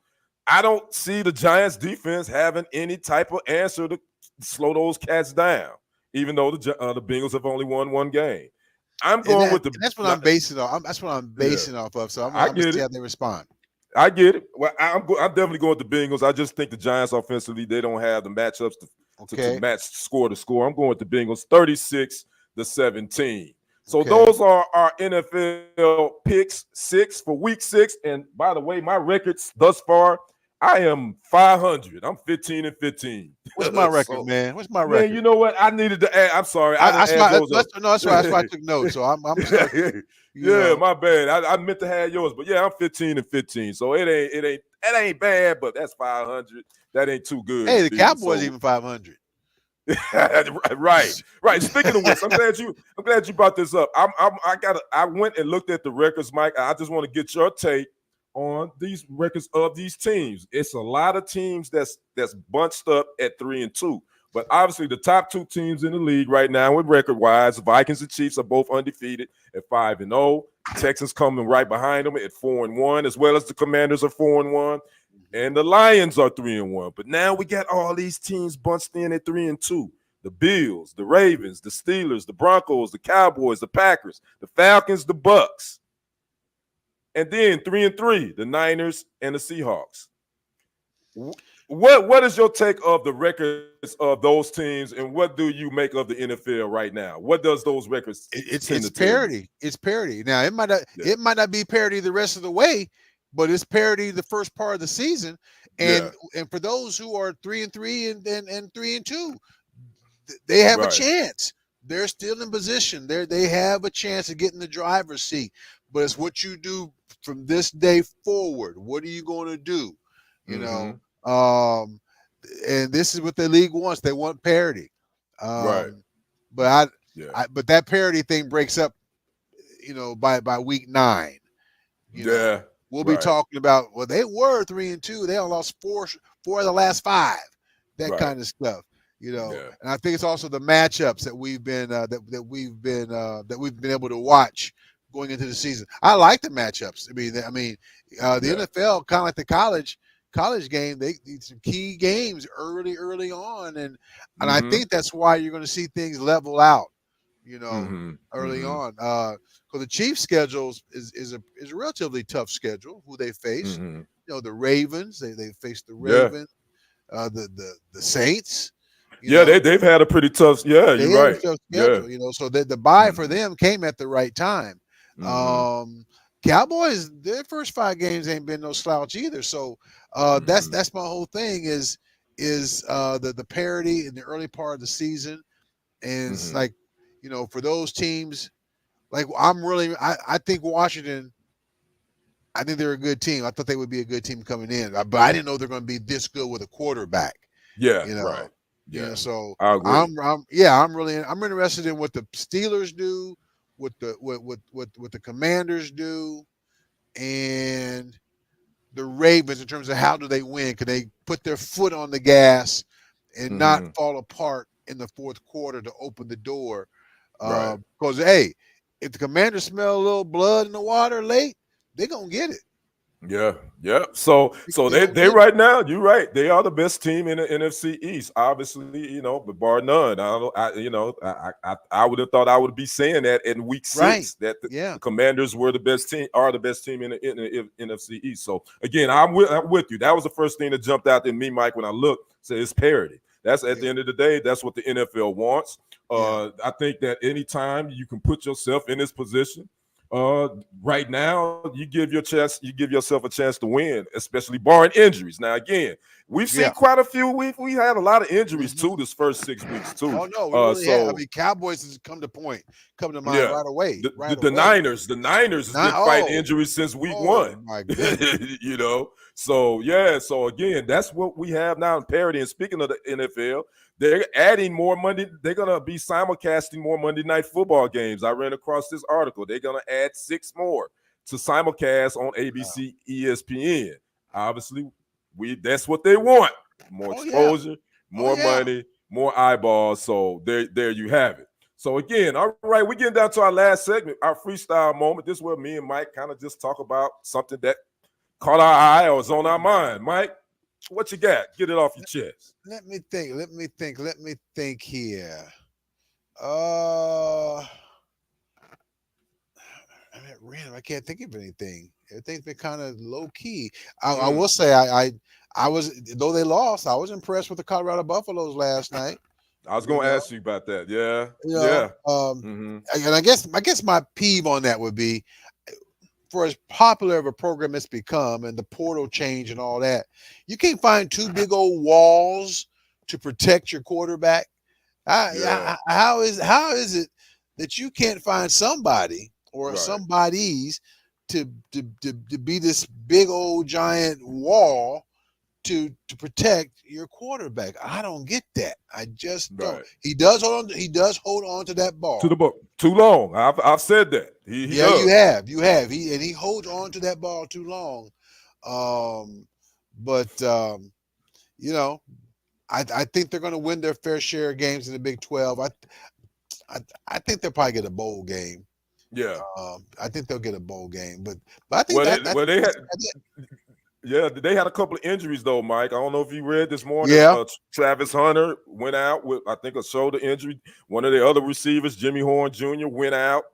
Speaker 1: I don't see the Giants defense having any type of answer to slow those cats down, even though the Bengals have only won one game. I'm going with the.
Speaker 2: That's what I'm basing off. That's what I'm basing off of. So I'm gonna see how they respond.
Speaker 1: I get it. Well, I'm definitely going with the Bengals. I just think the Giants offensively, they don't have the matchups to match score to score. I'm going with the Bengals 36-17. So those are our NFL picks 6 for week 6. And by the way, my records thus far, I am 500. I'm 15-15.
Speaker 2: What's my record, man? What's my record?
Speaker 1: Man, you know what? I needed to add. I'm sorry.
Speaker 2: That's why I took notes. So I'm
Speaker 1: yeah, my bad. I meant to have yours, but yeah, I'm 15-15. So it ain't bad, but that's 500. That ain't too good.
Speaker 2: Hey, the Cowboys even 500.
Speaker 1: right. Speaking of which, I'm glad you brought this up. I went and looked at the records, Mike. I just want to get your take on these records of these teams. It's a lot of teams that's bunched up at 3-2. But obviously, the top 2 teams in the league right now, with record-wise, the Vikings and Chiefs are both undefeated at 5-0. Texans coming right behind them at 4-1, as well as the Commanders are 4-1, and the Lions are 3-1. But now we got all these teams bunched in at 3-2. The Bills, the Ravens, the Steelers, the Broncos, the Cowboys, the Packers, the Falcons, the Bucks, and then 3-3, the Niners and the Seahawks. What is your take of the records of those teams, and what do you make of the NFL right now? What does those records?
Speaker 2: It's parity. It's parity. Now it might not be parity the rest of the way, but it's parity the first part of the season. And for those who are 3-3 and 3-2, they have a chance. They're still in position. They have a chance of getting the driver's seat. But it's what you do from this day forward. What are you going to do? You know. And this is what the league wants. They want parity. But but that parity thing breaks up, by week 9. We'll be talking about, well, they were 3-2. They lost four of the last 5. That kind of stuff. And I think it's also the matchups that we've been able to watch going into the season. I like the matchups. I mean, the NFL, kind of like the college game, they need some key games early on, and I think that's why you're going to see things level out, early on. Because the Chiefs' schedule is a relatively tough schedule. Who they face, the Ravens. They face the Ravens, the Saints.
Speaker 1: They've had a pretty tough. Yeah, you're right.
Speaker 2: Tough schedule, so the bye for them came at the right time. Cowboys, their first 5 games ain't been no slouch either. So that's my whole thing is the parity in the early part of the season. And it's like, for those teams, like I think Washington, I think they're a good team. I thought they would be a good team coming in, but I didn't know they're going to be this good with a quarterback.
Speaker 1: Right.
Speaker 2: So
Speaker 1: I agree.
Speaker 2: I'm interested in what the Steelers do, what the Commanders do, and the Ravens in terms of how do they win? Can they put their foot on the gas and not fall apart in the fourth quarter to open the door? Because hey, if the Commanders smell a little blood in the water late, they're gonna get it.
Speaker 1: Yeah, yeah. So
Speaker 2: They don't
Speaker 1: they
Speaker 2: get it.
Speaker 1: right now, you're right. They are the best team in the NFC East, obviously, but bar none. I don't I would have thought I would be saying that in week
Speaker 2: Right.
Speaker 1: 6 that
Speaker 2: Yeah.
Speaker 1: the Commanders were the best team, are the best team in the NFC East. So again, I'm with you. That was the first thing that jumped out at me, Mike, when I looked, said it's parity. That's at the
Speaker 2: Yeah.
Speaker 1: end of the day, that's what the NFL wants.
Speaker 2: Yeah.
Speaker 1: I think that anytime you can put yourself in this position, uh, right now, you give yourself a chance to win, especially barring injuries. Now, again, we've seen
Speaker 2: Yeah.
Speaker 1: quite a few. We had a lot of injuries
Speaker 2: Mhm.
Speaker 1: too this first 6 weeks too.
Speaker 2: Oh no, we really have. I
Speaker 1: So
Speaker 2: mean, Cowboys has come to mind
Speaker 1: yeah,
Speaker 2: right away.
Speaker 1: the, the
Speaker 2: Right
Speaker 1: the
Speaker 2: away.
Speaker 1: Niners has been
Speaker 2: Not
Speaker 1: fighting
Speaker 2: oh,
Speaker 1: injuries since week
Speaker 2: oh
Speaker 1: one.
Speaker 2: my goodness.
Speaker 1: So yeah, so again, that's what we have now in parity. And speaking of the NFL, they're adding more Monday. They're gonna be simulcasting more Monday Night Football games. I ran across this article. They're gonna add 6 more to simulcast on ABC, ESPN. Obviously, that's what they want: more
Speaker 2: Oh yeah.
Speaker 1: exposure,
Speaker 2: Oh
Speaker 1: more
Speaker 2: yeah.
Speaker 1: money, more eyeballs. So there you have it. So again, all right, we're getting down to our last segment, our freestyle moment. This is where me and Mike kind of just talk about something that caught our eye or was on our mind. Mike, what you got? Get it off your chest.
Speaker 2: Let me think. Let me think here. Uh, I mean, random. I can't think of anything. Everything's been kind of low key. I will say I was, though they lost, I was impressed with the Colorado Buffaloes last night.
Speaker 1: I was
Speaker 2: You
Speaker 1: gonna
Speaker 2: know,
Speaker 1: ask you about that. Yeah,
Speaker 2: you
Speaker 1: yeah.
Speaker 2: know.
Speaker 1: Mm-hmm.
Speaker 2: And I guess my peeve on that would be, for as popular of a program it's become and the portal change and all that, you can't find two big old walls to protect your quarterback.
Speaker 1: Yeah.
Speaker 2: How is it that you can't find somebody or
Speaker 1: Right.
Speaker 2: somebodies to be this big old giant wall to protect your quarterback? I don't get that. I just don't.
Speaker 1: Right.
Speaker 2: He does hold on. He does hold on to that
Speaker 1: To the
Speaker 2: ball.
Speaker 1: book. Too long. I've said that. He
Speaker 2: Yeah, you
Speaker 1: does.
Speaker 2: have. You have. He holds on to that ball too long. Um, but you know, I think they're going to win their fair share of games in the Big 12. I I think they'll probably get a bowl game.
Speaker 1: Yeah.
Speaker 2: I think they'll get a bowl game, but I think
Speaker 1: Well,
Speaker 2: that
Speaker 1: they had.
Speaker 2: that's it.
Speaker 1: Yeah, they had a couple of injuries though, Mike. I don't know if you read this morning.
Speaker 2: Yeah,
Speaker 1: Travis Hunter went out with, I think, a shoulder injury. One of the other receivers, Jimmy Horn Jr., went out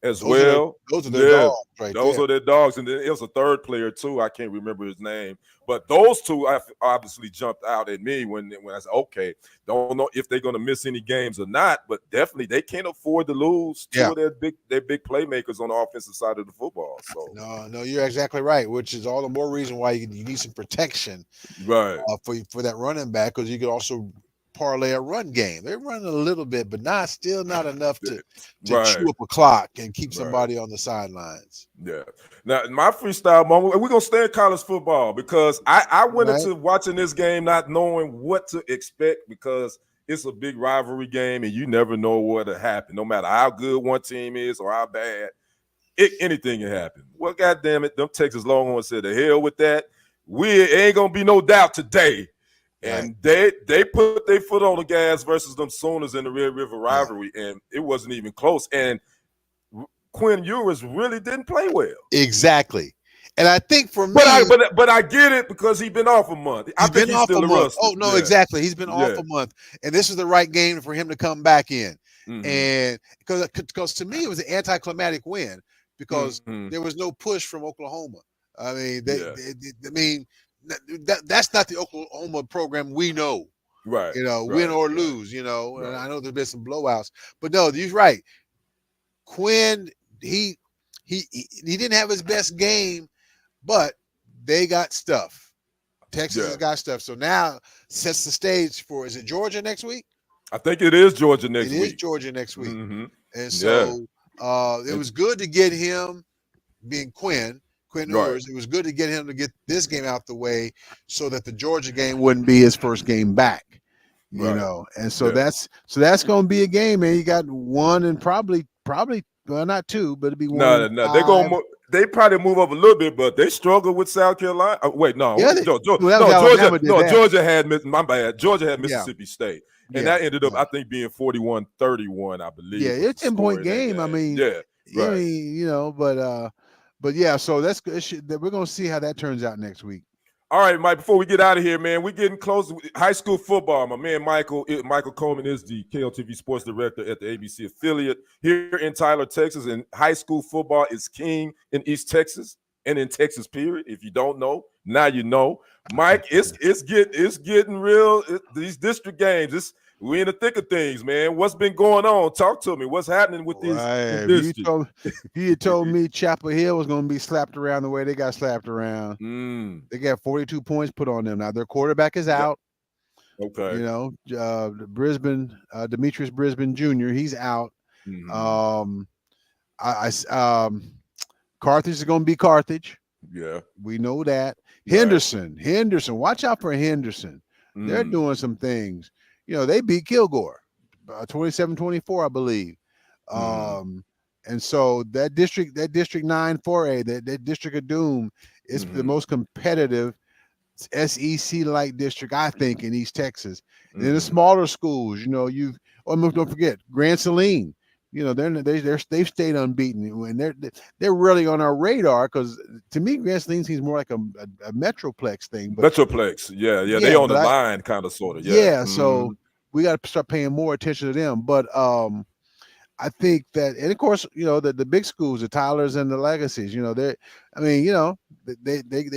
Speaker 1: as
Speaker 2: those are the,
Speaker 1: well.
Speaker 2: those are their
Speaker 1: Yeah,
Speaker 2: dogs right
Speaker 1: those
Speaker 2: there.
Speaker 1: are their dogs. And then it was a third player too. I can't remember his name, but those two obviously jumped out at me when I said, okay, don't know if they're going to miss any games or not, but definitely they can't afford to lose two
Speaker 2: Yeah.
Speaker 1: of their big playmakers on the offensive side of the football. So
Speaker 2: No, you're exactly right. Which is all the more reason why you need some protection
Speaker 1: right,
Speaker 2: for that running back, because you could also parlay a run game. They're running a little bit, but still not enough to
Speaker 1: right,
Speaker 2: chew up a clock and keep
Speaker 1: right.
Speaker 2: somebody on the sidelines.
Speaker 1: Yeah. Now, my freestyle moment, we're going to stay in college football because I went
Speaker 2: Right?
Speaker 1: into watching this game not knowing what to expect because it's a big rivalry game and you never know what'll happen. No matter how good one team is or how bad, anything can happen. Well, goddamn it, them Texas Longhorns said, the hell with that. We ain't going to be no doubt today.
Speaker 2: Right.
Speaker 1: And they put their foot on the gas versus them Sooners in the Red River rivalry, and it wasn't even close. And Quinn Ewers really didn't play well.
Speaker 2: Exactly. And I think for me,
Speaker 1: But I get it because he's been off a month. I think he's still
Speaker 2: a month.
Speaker 1: rusty.
Speaker 2: Oh no,
Speaker 1: Yeah.
Speaker 2: exactly. He's been off
Speaker 1: Yeah.
Speaker 2: a month, and this is the right game for him to come back in.
Speaker 1: Mhm.
Speaker 2: And because to me it was an anticlimactic win because
Speaker 1: Mhm.
Speaker 2: there was no push from Oklahoma. I mean,
Speaker 1: Yeah.
Speaker 2: I mean, that's not the Oklahoma program we know.
Speaker 1: Right.
Speaker 2: Win or lose. And I know there's been some blowouts, but no, you're right. Quinn, he didn't have his best game, but they got stuff. Texas has got stuff. So now sets the stage for, is it Georgia next week?
Speaker 1: I think it is Georgia next week.
Speaker 2: It is Georgia next week.
Speaker 1: Mm-hmm.
Speaker 2: And so it was good to get him, being Quinn Ewers. It was good to get him to get this game out the way so that the Georgia game wouldn't be his first game back. And so that's going to be a game, man. You got one and probably well, not two, but it'd be one.
Speaker 1: No. They're going to they probably move up a little bit, but they struggle with South Carolina. Wait, no.
Speaker 2: Yeah,
Speaker 1: Georgia had my bad. Georgia had Mississippi State. And that ended up, I think, being 41-31, I believe.
Speaker 2: Yeah, it's a 10-point game. I mean,
Speaker 1: yeah, right.
Speaker 2: I mean, but But yeah, so that's good. We're gonna see how that turns out next week.
Speaker 1: All right, Mike, before we get out of here, man, we're getting close. High school football. My man Michael Coleman is the KLTV sports director at the ABC affiliate here in Tyler, Texas. And high school football is king in East Texas and in Texas, period. If you don't know, now you know. Mike, it's getting real. These district games, we in the thick of things, man. What's been going on? Talk to me. What's happening with these districts?
Speaker 2: If you had told me Chapel Hill was going to be slapped around the way they got slapped around, they got 42 points put on them. Now their quarterback is out.
Speaker 1: Okay.
Speaker 2: You know, Brisbane, Demetrius Brisbane Jr., he's out. Carthage is going to be Carthage.
Speaker 1: Yeah,
Speaker 2: we know that. Henderson, watch out for Henderson. They're doing some things. You know, they beat Kilgore 27-24, I believe. And so that district 9 4A, that district of doom is the most competitive SEC-like district, I think, in East Texas. And in the smaller schools, you know, don't forget Grand Saline. You know, they've stayed unbeaten, and they're really on our radar because to me, Grand Saline seems more like a Metroplex thing. But
Speaker 1: Metroplex, yeah, they on the line, kind of, sort of,
Speaker 2: yeah. So we got to start paying more attention to them. But I think that, and of course, you know, the big schools, the Tylers and the Legacies, you know, they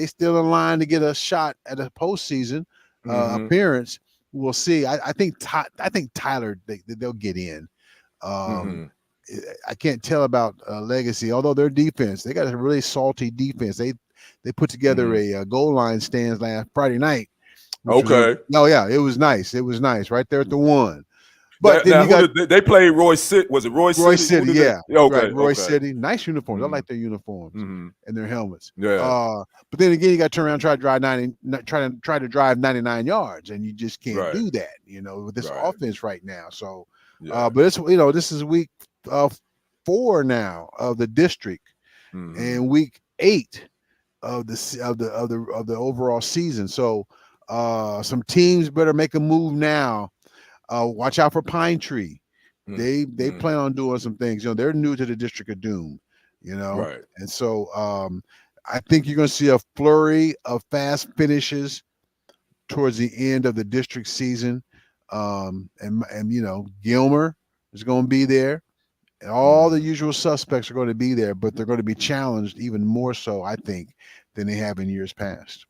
Speaker 2: still in line to get a shot at a postseason appearance. We'll see. I think Tyler they'll get in. I can't tell about Legacy, although their defense, they got a really salty defense. They put together a goal line stands last Friday night.
Speaker 1: Okay.
Speaker 2: It was nice. It was nice right there at the one. But
Speaker 1: they played Roy City. Was it Roy City?
Speaker 2: Roy City, yeah.
Speaker 1: Okay.
Speaker 2: Right, Roy City. Nice uniforms. I like their uniforms and their helmets.
Speaker 1: Yeah.
Speaker 2: But then again, you got to turn around and try to drive 99 yards, and you just can't do that, you know, with this offense right now. So but it's, you know, this is week 4 now of the district and week 8 of the overall season. So some teams better make a move now. Watch out for Pine Tree. They plan on doing some things. You know, they're new to the District of Doom, you know, and so I think you're going to see a flurry of fast finishes towards the end of the district season. And you know, Gilmer is going to be there. And all the usual suspects are going to be there, but they're going to be challenged even more so, I think, than they have in years past.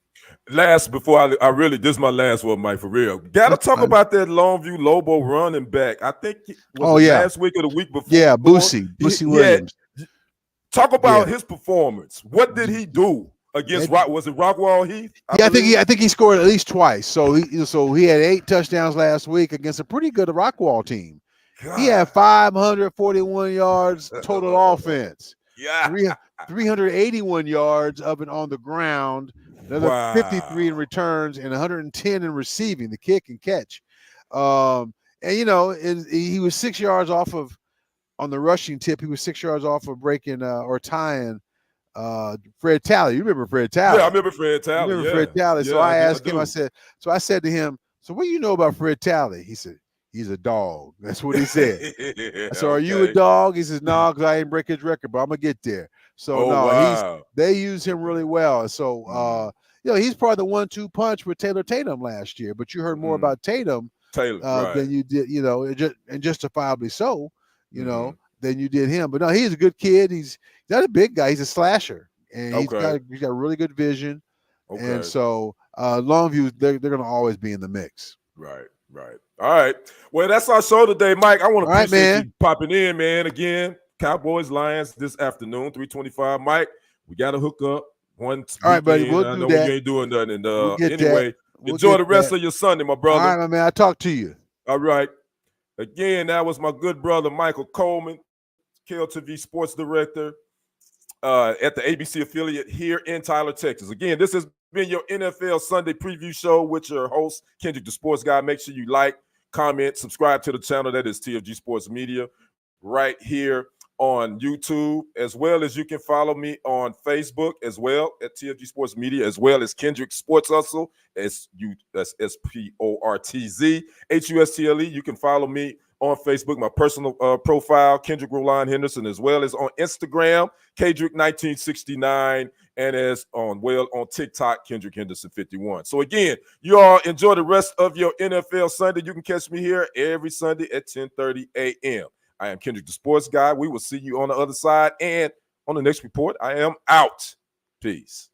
Speaker 1: Before this is my last one, Mike, for real. Gotta talk about that Longview Lobo running back. I think last week or the week before.
Speaker 2: Yeah, Boosie Williams.
Speaker 1: Talk about his performance. What did he do against was it Rockwall Heath?
Speaker 2: I think he scored at least twice. So he had 8 touchdowns last week against a pretty good Rockwall team. God. He had 541 yards total offense.
Speaker 1: Yeah.
Speaker 2: 381 yards of it on the ground. Another 53 in returns and 110 in receiving, the kick and catch. And you know, he was 6 yards off of on the rushing tip. He was 6 yards off of breaking or tying Fred Talley. You remember Fred Talley?
Speaker 1: Yeah, I remember Fred Talley.
Speaker 2: Fred Talley. So I asked him, I said to him, so what do you know about Fred Talley? He said, he's a dog. That's what he said. So are you a dog? He says, no, because I ain't break his record, but I'm going to get there. So they use him really well. So, you know, he's probably the 1-2 punch with Taylor Tatum last year, but you heard more about Tatum than you did, you know, and justifiably so, you know, than you did him. But no, he's a good kid. He's not a big guy. He's a slasher, and he's got really good vision. And so Longview, they're going to always be in the mix.
Speaker 1: Right. All right. Well, that's our show today, Mike. I want to appreciate you popping in, man. Again, Cowboys Lions this afternoon, 3:25. Mike, we got to hook up. All
Speaker 2: right, buddy. We'll do that.
Speaker 1: You ain't doing nothing. Anyway, enjoy the rest of your Sunday, my brother.
Speaker 2: All right, my man. I'll talk to you.
Speaker 1: All right. Again, that was my good brother, Michael Coleman, KLTV sports director at the ABC affiliate here in Tyler, Texas. Again, this has been your NFL Sunday preview show with your host, Kendrick the Sports Guy. Make sure you like, comment, subscribe to the channel. That is TFG Sports Media right here on YouTube, as well as you can follow me on Facebook as well at TFG Sports Media, as well as Kendrick Sports Hustle, that's SPORTZ HUSTLE. You can follow me on Facebook, my personal profile, Kendrick Roland Henderson, as well as on Instagram, Kendrick1969, and as on TikTok, Kendrick Henderson 51. So again, you all enjoy the rest of your NFL Sunday. You can catch me here every Sunday at 10:30 a.m. I am Kendrick, the sports guy. We will see you on the other side. And on the next report, I am out. Peace.